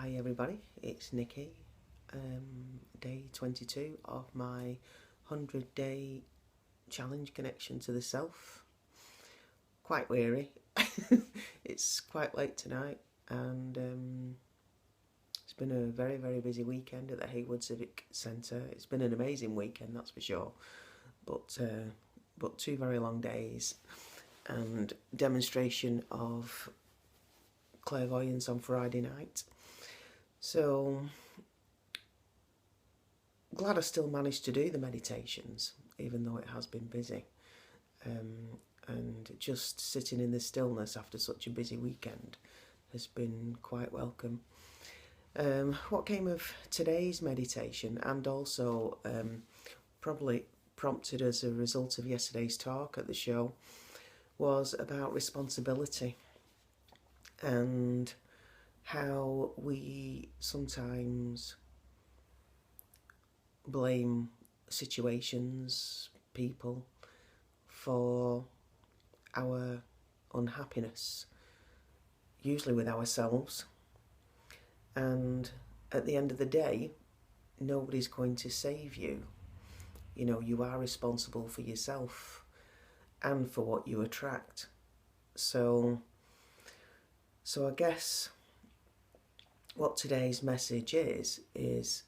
Hi everybody, it's Nikki. Day 22 of my 100-day challenge connection to the self. Quite weary. It's quite late tonight and it's been a very, very busy weekend at the Haywood Civic Centre. It's been an amazing weekend, that's for sure, but 2 very long days and demonstration of clairvoyance on Friday night. So glad I still managed to do the meditations, even though it has been busy. And just sitting in the stillness after such a busy weekend has been quite welcome. What came of today's meditation, and also probably prompted as a result of yesterday's talk at the show, was about responsibility and how we sometimes blame situations, people, for our unhappiness, usually with ourselves. And at the end of the day, nobody's going to save you. You know, you are responsible for yourself and for what you attract. So I guess what today's message is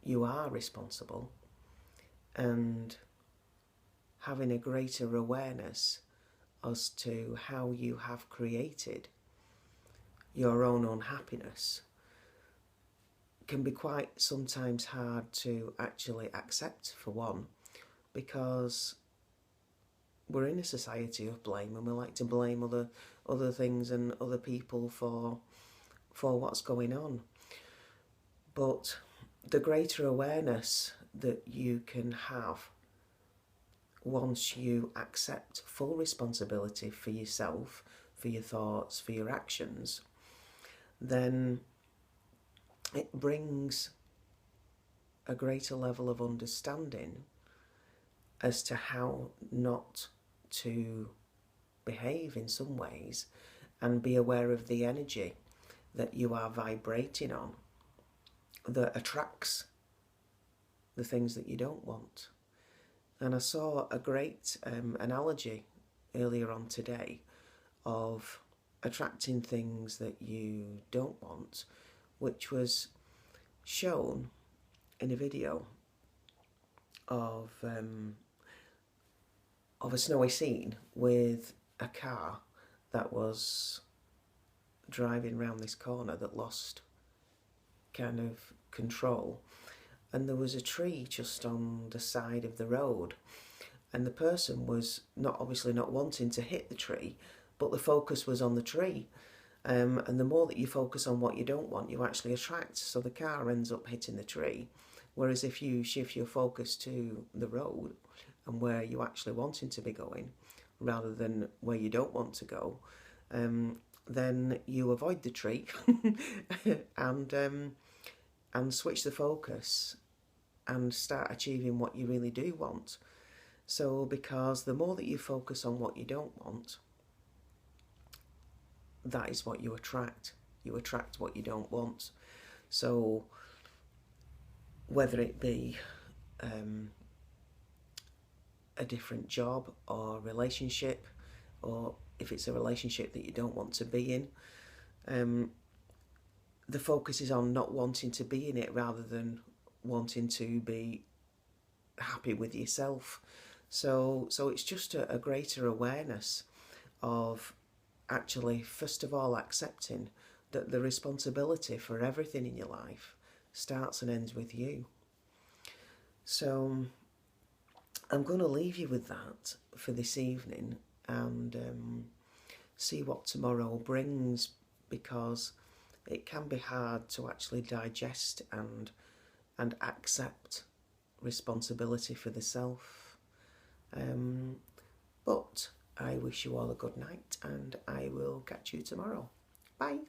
you are responsible, and having a greater awareness as to how you have created your own unhappiness can be quite sometimes hard to actually accept, for one, because we're in a society of blame and we like to blame other things and other people for what's going on. But the greater awareness that you can have once you accept full responsibility for yourself, for your thoughts, for your actions, then it brings a greater level of understanding as to how not to behave in some ways, and be aware of the energy that you are vibrating on that attracts the things that you don't want. And I saw a great analogy earlier on today of attracting things that you don't want, which was shown in a video of a snowy scene with a car that was driving round this corner that lost kind of control, and there was a tree just on the side of the road, and the person was obviously not wanting to hit the tree, but the focus was on the tree, and the more that you focus on what you don't want, you actually attract, so the car ends up hitting the tree. Whereas if you shift your focus to the road and where you actually wanting to be going rather than where you don't want to go, then you avoid the tree and switch the focus and start achieving what you really do want. So because the more that you focus on what you don't want, that is what you attract. You attract what you don't want. So whether it be a different job or relationship, or if it's a relationship that you don't want to be in, the focus is on not wanting to be in it rather than wanting to be happy with yourself. So it's just a greater awareness of actually, first of all, accepting that the responsibility for everything in your life starts and ends with you. So I'm going to leave you with that for this evening and see what tomorrow brings, because it can be hard to actually digest and accept responsibility for the self. But I wish you all a good night, and I will catch you tomorrow. Bye.